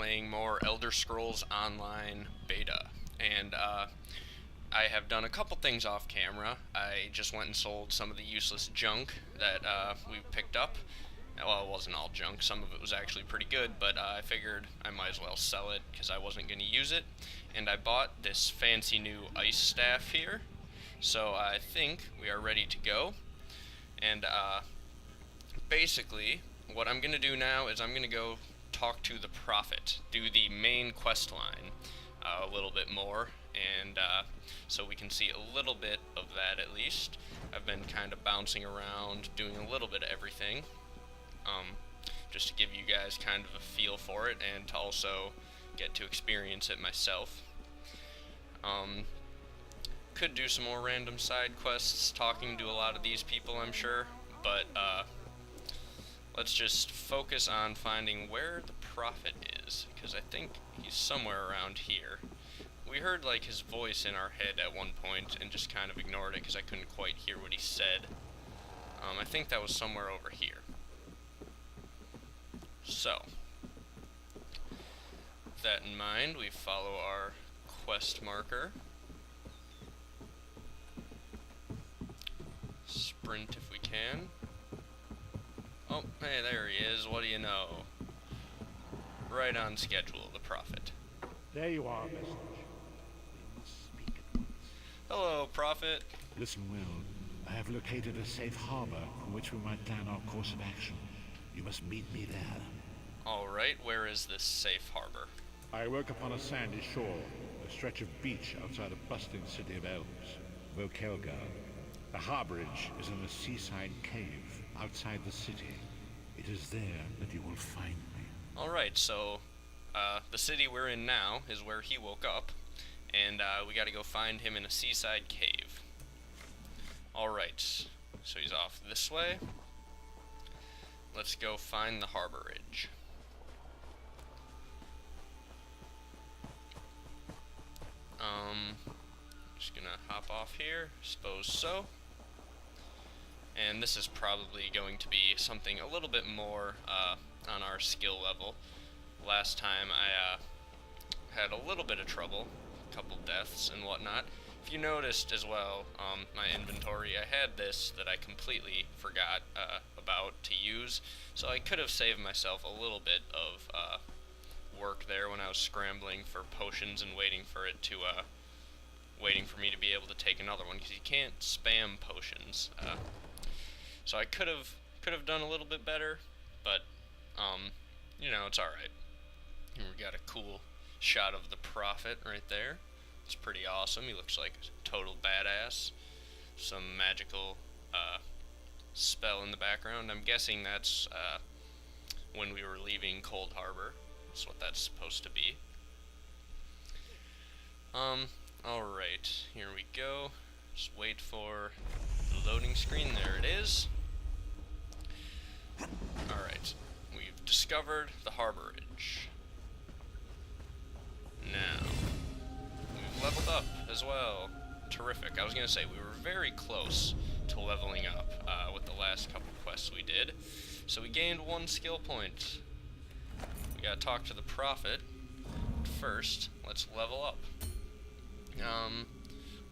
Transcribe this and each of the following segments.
playing more Elder Scrolls Online beta, and I have done a couple things off camera. I just went and sold some of the useless junk that we picked up. Well, it wasn't all junk. Some of it was actually pretty good, but I figured I might as well sell it because I wasn't going to use it. And I bought this fancy new ice staff here. So I think we are ready to go. And basically, what I'm going to do now is I'm going to go talk to the Prophet, do the main quest line a little bit more, and so we can see a little bit of that at least. I've been kind of bouncing around, doing a little bit of everything, just to give you guys kind of a feel for it, and to also get to experience it myself. Could do some more random side quests, talking to a lot of these people, I'm sure, but let's just focus on finding where the Prophet is, because I think he's somewhere around here. We heard like his voice in our head at one point and just kind of ignored it because I couldn't quite hear what he said. I think that was somewhere over here. So, with that in mind, we follow our quest marker. Sprint if we can. Oh, hey, there he is. What do you know? Right on schedule, the Prophet. There you are, message. We must speak at once. Hello, Prophet. Listen well. I have located a safe harbor from which we might plan our course of action. You must meet me there. Alright, where is this safe harbor? I woke upon a sandy shore, a stretch of beach outside a bustling city of elves, Vokelga. The Harborage is in a seaside cave outside the city. It is there that you will find me. Alright, so the city we're in now is where he woke up, and we gotta go find him in a seaside cave. Alright, so he's off this way. Let's go find the Harborage. Just gonna hop off here, suppose so. And this is probably going to be something a little bit more on our skill level. Last time I had a little bit of trouble, a couple deaths and whatnot. If you noticed as well, my inventory, I had this that I completely forgot about to use, so I could have saved myself a little bit of work there when I was scrambling for potions and waiting for it to waiting for me to be able to take another one, because you can't spam potions. So I could have done a little bit better, but you know, it's alright. Here we got a cool shot of the Prophet right there. It's pretty awesome. He looks like a total badass. Some magical spell in the background. I'm guessing that's when we were leaving Cold Harbor. That's what that's supposed to be. Alright, here we go. Just wait for the loading screen. There it is. Alright, we've discovered the Harborage. Now, we've leveled up as well. Terrific. I was going to say, we were very close to leveling up with the last couple quests we did. So we gained 1 skill point. We gotta talk to the Prophet. First, let's level up.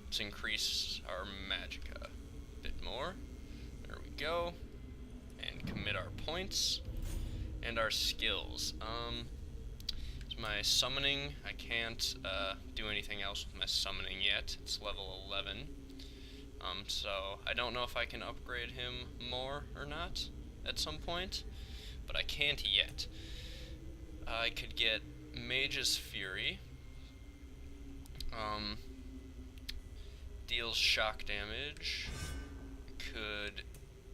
Let's increase our magicka a bit more. There we go. And commit our points. And our skills. My summoning, I can't do anything else with my summoning yet. It's level 11. So I don't know if I can upgrade him more or not at some point, but I can't yet. I could get Mage's Fury. Deals shock damage. Could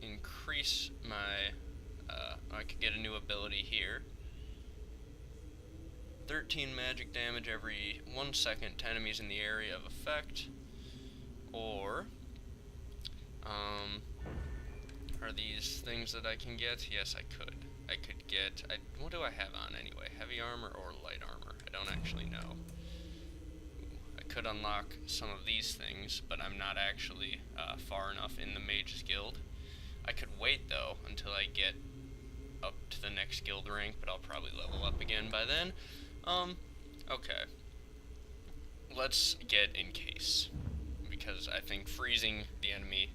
increase my... I could get a new ability here. 13 magic damage every 1 second to enemies in the area of effect. Or, are these things that I can get? Yes, I could. I could get, what do I have on anyway? Heavy armor or light armor? I don't actually know. I could unlock some of these things, but I'm not actually far enough in the Mage's Guild. I could wait, though, until I get up to the next guild rank, but I'll probably level up again by then. Okay. Let's get in case. Because I think freezing the enemy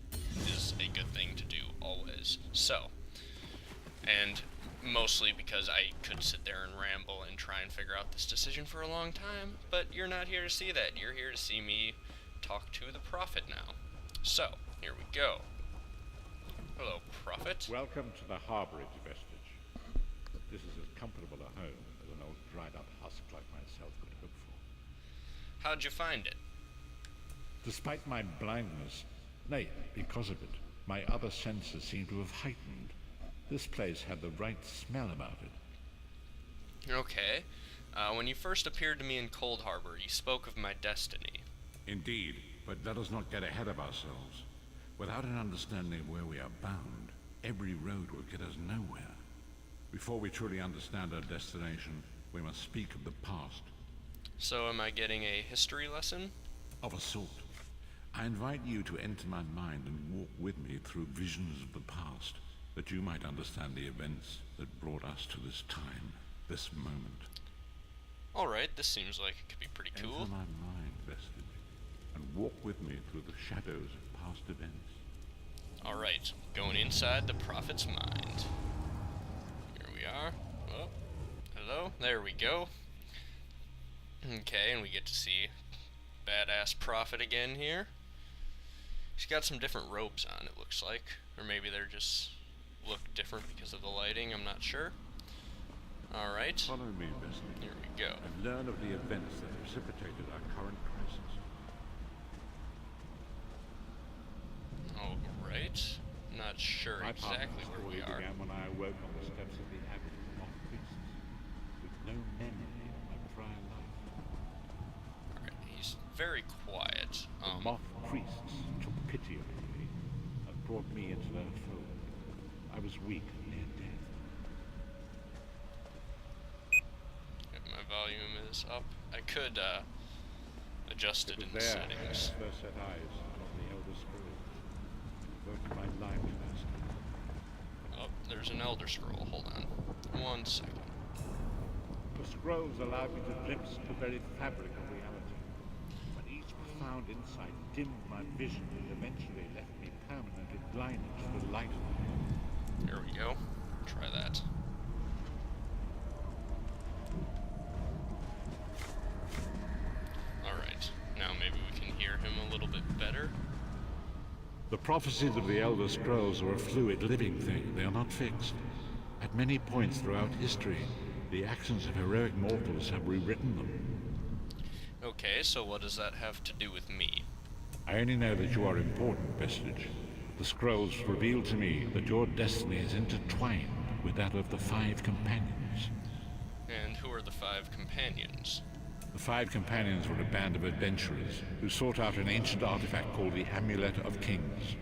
is a good thing to do always. So, and mostly because I could sit there and ramble and try and figure out this decision for a long time, but you're not here to see that. You're here to see me talk to the Prophet now. So, here we go. Hello, Prophet. Welcome to the Harborage, Vestige. This is as comfortable a home as an old dried-up husk like myself could hope for. How'd you find it? Despite my blindness, nay, because of it, my other senses seem to have heightened. This place had the right smell about it. Okay. When you first appeared to me in Cold Harbor, you spoke of my destiny. Indeed, but let us not get ahead of ourselves. Without an understanding of where we are bound, every road will get us nowhere. Before we truly understand our destination, we must speak of the past. So am I getting a history lesson? Of a sort. I invite you to enter my mind and walk with me through visions of the past, that you might understand the events that brought us to this time, this moment. Alright, this seems like it could be pretty cool. Enter my mind, Vestige, and walk with me through the shadows of past events. Alright, going inside the Prophet's mind. Here we are. Oh, hello, there we go. Okay, and we get to see badass Prophet again here. He's got some different robes on, it looks like. Or maybe they're just look different because of the lighting, I'm not sure. Alright. Follow me, Vestige. Here we go. And learn of the events that precipitated our current crisis. Alright. Not sure My exactly partner's where we story are. began when I awoke on the steps of the Abbey of Mock Priests, with no memory of my prior life. Alright, he's very quiet. The Mock Priests took pity on me and brought me into their fold. I was weak and near death. If my volume is up. I could adjust it It in was the there I settings. first set eyes on the Elder Scrolls, devoted my life to their study. Oh, there's an Elder Scroll. Hold on. 1 second. The scrolls allowed me to glimpse the very fabric of reality, but each profound insight dimmed my vision and eventually left me permanently blinded to the light of them. Here we go. Try that. Alright, now maybe we can hear him a little bit better. The prophecies of the Elder Scrolls are a fluid, living thing. They are not fixed. At many points throughout history, the actions of heroic mortals have rewritten them. Okay, so what does that have to do with me? I only know that you are important, Vestige. The scrolls reveal to me that your destiny is intertwined with that of the Five Companions. And who are the 5 companions? The Five Companions were a band of adventurers who sought out an ancient artifact called the Amulet of Kings.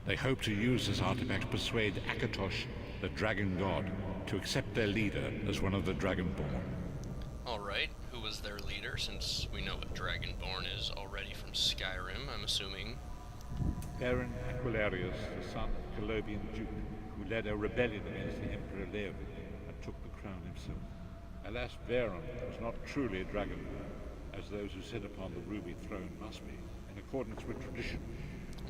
They hoped to use this artifact to persuade Akatosh, the Dragon God, to accept their leader as one of the Dragonborn. Alright, who was their leader, since we know what Dragonborn is already from Skyrim, I'm assuming. Baron Aquilarius, the son of Colobian Duke, who led a rebellion against the Emperor Leovid and took the crown himself. Alas, Veron was not truly a dragonborn, as those who sit upon the ruby throne must be, in accordance with tradition.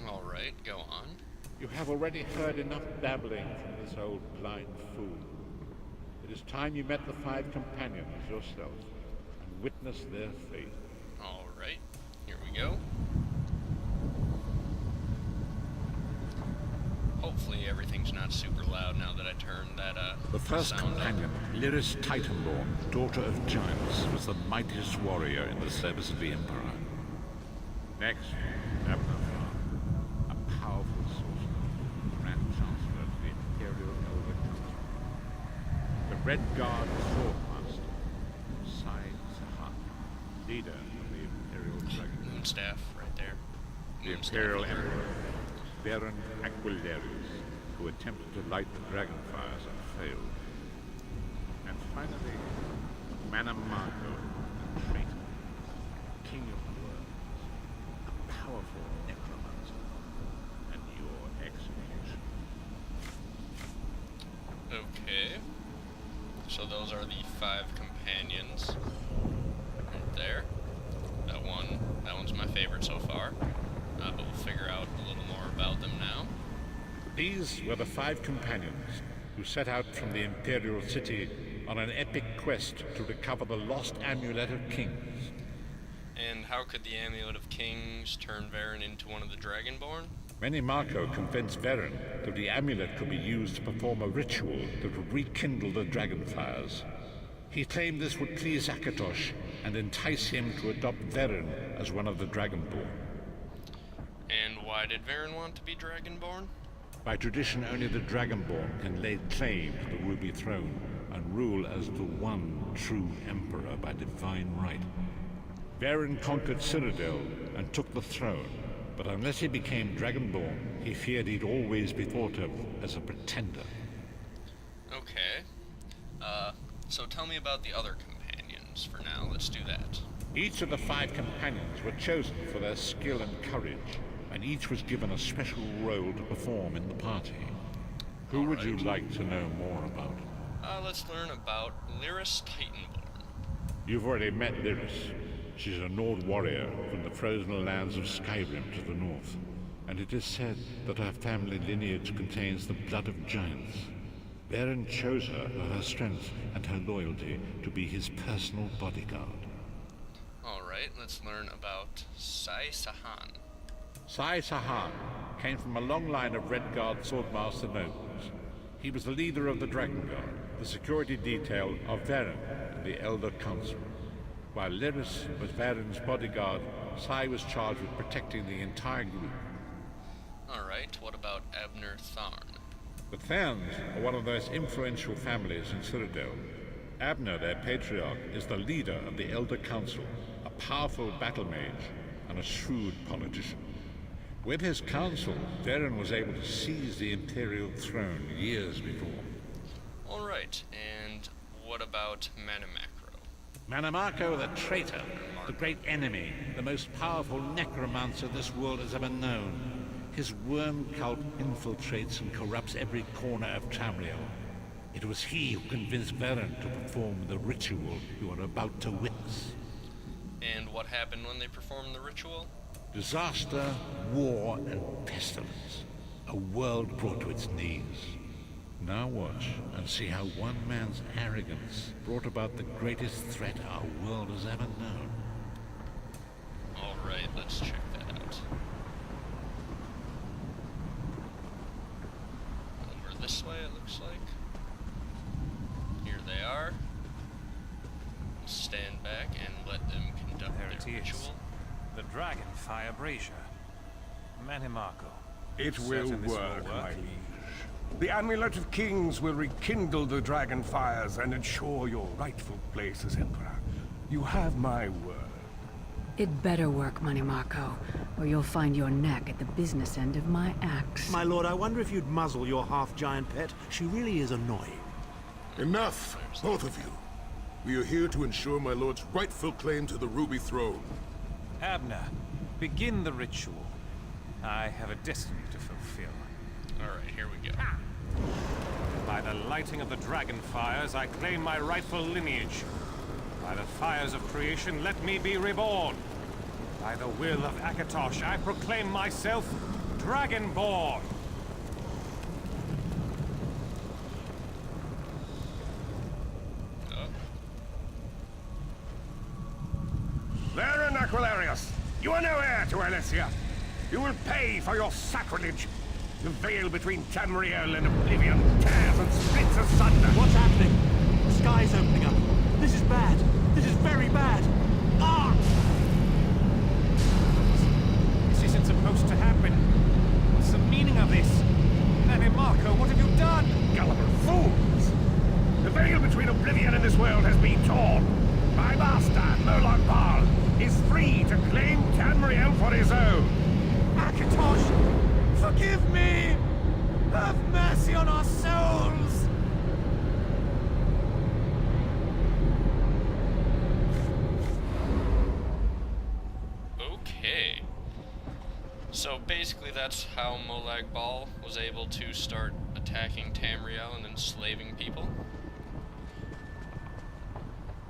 Alright, go on. You have already heard enough babbling from this old blind fool. It is time you met the Five Companions yourself and witnessed their fate. Alright, here we go. Hopefully everything's not super loud now that I turned that The first sound up. companion, Lyris Titanborn, daughter of giants, was the mightiest warrior in the service of the Emperor. Next, Abnafar, a powerful sorcerer, Grand Chancellor of the Imperial Elder Council. The Red Guard Swordmaster, Sai Sahan, leader of the Imperial Dragon. Moonstaff right there. The Moonstaff Imperial leader. Emperor, Baron Aquilarius, who attempted to light the dragon fires and failed. And finally, Manamago, the traitor, king of worms, a powerful necromancer, and your execution. Okay. So those are the 5 companions. there. That one's my favorite so far. But we'll figure out a little more about them now. These were the 5 companions who set out from the Imperial City on an epic quest to recover the lost Amulet of Kings. And how could the Amulet of Kings turn Varen into one of the Dragonborn? Marco convinced Varen that the amulet could be used to perform a ritual that would rekindle the dragonfires. He claimed this would please Akatosh and entice him to adopt Varen as one of the Dragonborn. And why did Varen want to be Dragonborn? By tradition, only the Dragonborn can lay claim to the Ruby Throne and rule as the one true Emperor by divine right. Varen conquered Cyrodiil and took the throne, but unless he became Dragonborn, he feared he'd always be thought of as a pretender. Okay. So tell me about the other companions for now. Let's do that. Each of the 5 companions were chosen for their skill and courage, and each was given a special role to perform in the party. Who would you like to know more about? Let's learn about Lyris Titanborn. You've already met Lyris. She's a Nord warrior from the frozen lands of Skyrim to the north, and it is said that her family lineage contains the blood of giants. Varen chose her for her strength and her loyalty to be his personal bodyguard. Alright, let's learn about Sai Sahan. Sai Sahan came from a long line of Redguard swordmaster nobles. He was the leader of the Dragon Guard, the security detail of Varen and the Elder Council. While Lyris was Varen's bodyguard, Sai was charged with protecting the entire group. Alright, what about Abner Tharn? The Tharns are one of the most influential families in Cyrodiil. Abner, their patriarch, is the leader of the Elder Council, a powerful battle mage and a shrewd politician. With his council, Varen was able to seize the Imperial throne years before. Alright, and what about Manamacro? Manamako the traitor, the great enemy, the most powerful necromancer this world has ever known. His worm cult infiltrates and corrupts every corner of Tamriel. It was he who convinced Varen to perform the ritual you are about to witness. And what happened when they performed the ritual? Disaster, war, and pestilence. A world brought to its knees. Now watch and see how one man's arrogance brought about the greatest threat our world has ever known. Alright, let's check that out. Over this way, it looks like. Here they are. Stand back and let them conduct their ritual. The Dragonfire Brazier. Manamako. It will Certain this work, will my work. liege. The Amulet of Kings will rekindle the dragon fires and ensure your rightful place as Emperor. You have my word. It better work, Manamako, or you'll find your neck at the business end of my axe. My lord, I wonder if you'd muzzle your half-giant pet. She really is annoying. Enough, both of you. We are here to ensure my lord's rightful claim to the Ruby Throne. Abner, begin the ritual. I have a destiny to fulfill. Alright, here we go. By the lighting of the dragon fires, I claim my rightful lineage. By the fires of creation, let me be reborn. By the will of Akatosh, I proclaim myself Dragonborn. Varen Aquilarius, you are no heir to Alessia. You will pay for your sacrilege. The veil between Tamriel and Oblivion tears and splits asunder. What's happening? The sky's opening up. This is bad. This is very bad. Ah! This isn't supposed to happen. What's the meaning of this? Manamako, what have you done? Gullible fools! The veil between Oblivion and this world has been torn. My master, Moloch Baal, is free to claim Tamriel for his own. Akatosh, forgive me! Have mercy on our souls! Okay. So basically that's how Molag Bal was able to start attacking Tamriel and enslaving people.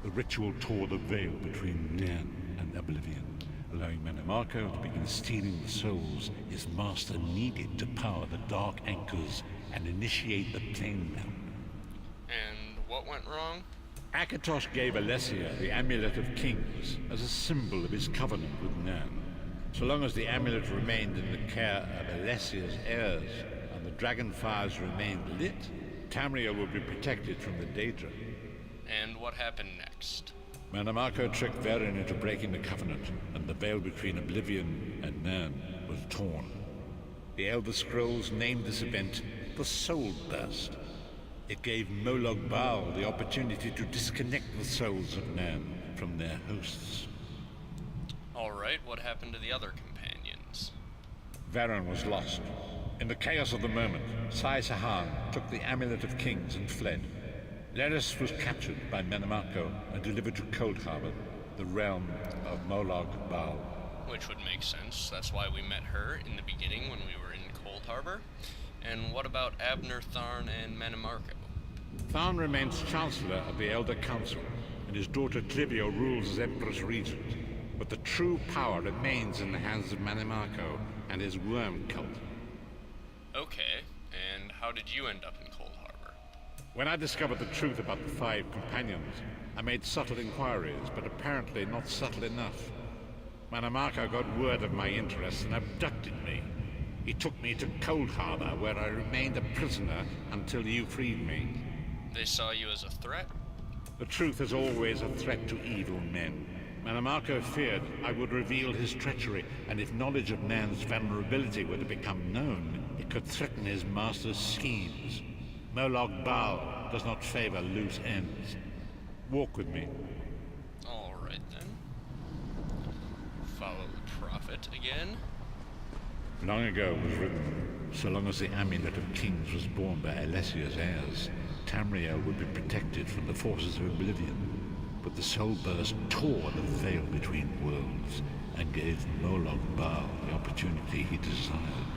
The ritual tore the veil between Nairn and Oblivion, allowing Manimarco to begin stealing the souls his master needed to power the Dark Anchors and initiate the plane melt. And what went wrong? Akatosh gave Alessia the Amulet of Kings as a symbol of his covenant with Nairn. So long as the amulet remained in the care of Alessia's heirs and the dragon fires remained lit, Tamriel would be protected from the Daedra. And what happened next? Manimarco tricked Varen into breaking the covenant, and the veil between Oblivion and Nairn was torn. The Elder Scrolls named this event the Soul Burst. It gave Molag Bal the opportunity to disconnect the souls of Nairn from their hosts. Alright, what happened to the other companions? Varen was lost. In the chaos of the moment, Sai Sahan took the Amulet of Kings and fled. Leris was captured by Manimarco and delivered to Cold Harbor, the realm of Molag Bal. Which would make sense. That's why we met her in the beginning when we were in Cold Harbor. And what about Abner, Tharn, and Manimarco? Tharn remains Chancellor of the Elder Council, and his daughter Clivio rules as Empress Regent. But the true power remains in the hands of Manimarco and his worm cult. Okay, and how did you end up in Cold Harbor? When I discovered the truth about the 5 companions, I made subtle inquiries, but apparently not subtle enough. Manimarco got word of my interests and abducted me. He took me to Cold Harbor, where I remained a prisoner until you freed me. They saw you as a threat? The truth is always a threat to evil men. Manimarco feared I would reveal his treachery, and if knowledge of Nairn's vulnerability were to become known, it could threaten his master's schemes. Molag Bal does not favor loose ends. Walk with me. Alright then. Follow the prophet again. Long ago was written, so long as the Amulet of Kings was borne by Alessia's heirs, Tamriel would be protected from the forces of Oblivion. But the Soul Burst tore the veil between worlds and gave Molag Bal the opportunity he desired.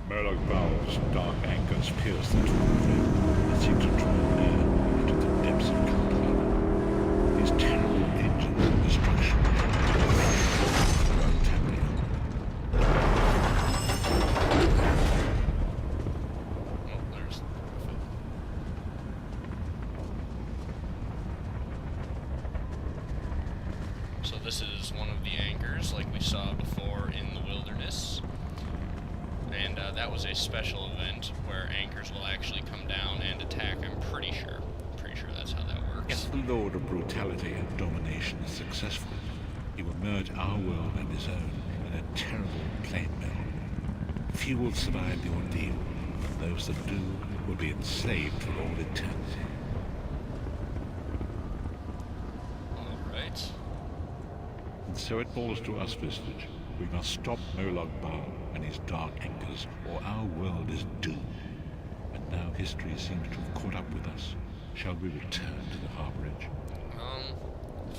Molag Bal's dark anchors pierced the torn veil and seemed to draw Nairn into the depths of Cold Harbor. These terrible engines of destruction throughout Tamriel. Oh, there's the prophet. So this is one of the anchors, like we saw before in the wilderness. And that was a special event where anchors will actually come down and attack, I'm pretty sure. Pretty sure that's how that works. If the Lord of Brutality and Domination is successful, he will merge our world and his own in a terrible plane meld. Few will survive the ordeal, and those that do will be enslaved for all eternity. Alright. And so it falls to us, Vistage. We must stop Molag Bal and his dark anchors, or our world is doomed. And now history seems to have caught up with us. Shall we return to the Harborage?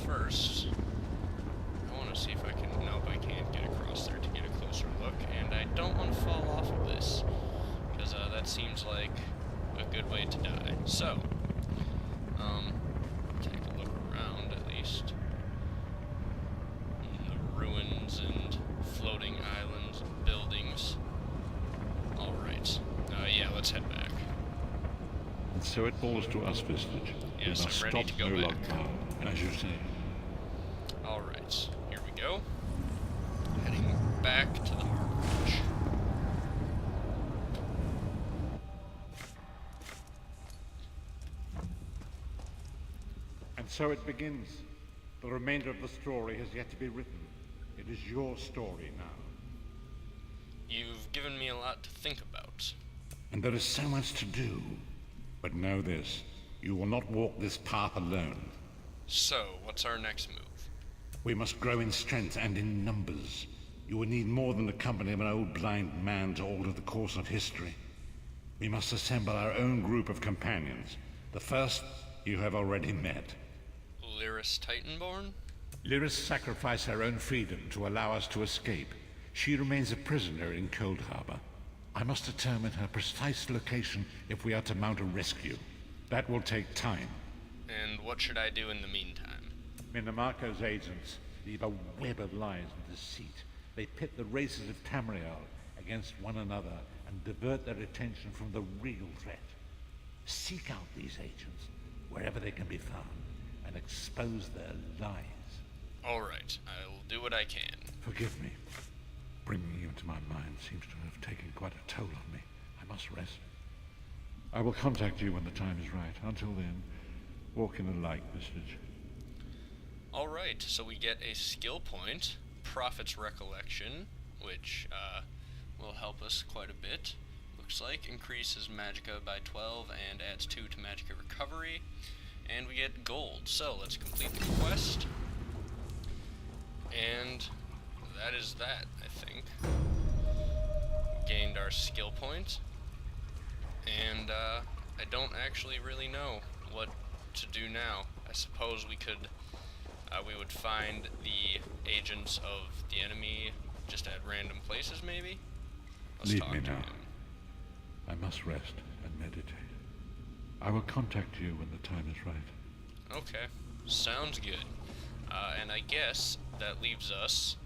First, I want to see if I can... Nope, I can't get across there to get a closer look, and I don't want to fall off of this, because that seems like a good way to die. So, take a look around at least. The ruins and floating islands and buildings. Alright. Yeah, let's head back. And so it falls to us, Vistage. Yes, we must I'm ready stop to go Molag back. Bal, as you say. Alright, here we go. Heading back to the Harborage. And so it begins. The remainder of the story has yet to be written. It is your story now. You've given me a lot to think about. And there is so much to do. But know this, you will not walk this path alone. So, what's our next move? We must grow in strength and in numbers. You will need more than the company of an old blind man to alter the course of history. We must assemble our own group of companions. The first you have already met. Lyris Titanborn? Lyris sacrificed her own freedom to allow us to escape. She remains a prisoner in Cold Harbor. I must determine her precise location if we are to mount a rescue. That will take time. And what should I do in the meantime? Minimarco's agents leave a web of lies and deceit. They pit the races of Tamriel against one another and divert their attention from the real threat. Seek out these agents wherever they can be found and expose their lies. Alright, I'll do what I can. Forgive me. Bringing you into my mind seems to have taken quite a toll on me. I must rest. I will contact you when the time is right. Until then, walk in the light, Vistage. Alright, so we get a skill point, Prophet's Recollection, which will help us quite a bit. Looks like increases Magicka by 12 and adds 2 to Magicka Recovery. And we get gold, so let's complete the quest. And that is that, I think. Gained our skill point. And I don't actually really know what to do now. I suppose we could, we would find the agents of the enemy just at random places, maybe? Let's Leave talk me to now. him. I must rest and meditate. I will contact you when the time is right. Okay, sounds good. And I guess that leaves us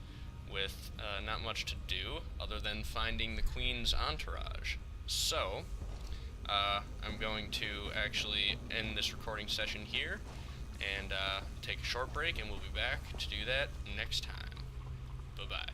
with not much to do other than finding the Queen's entourage. So, I'm going to actually end this recording session here and take a short break, and we'll be back to do that next time. Bye-bye.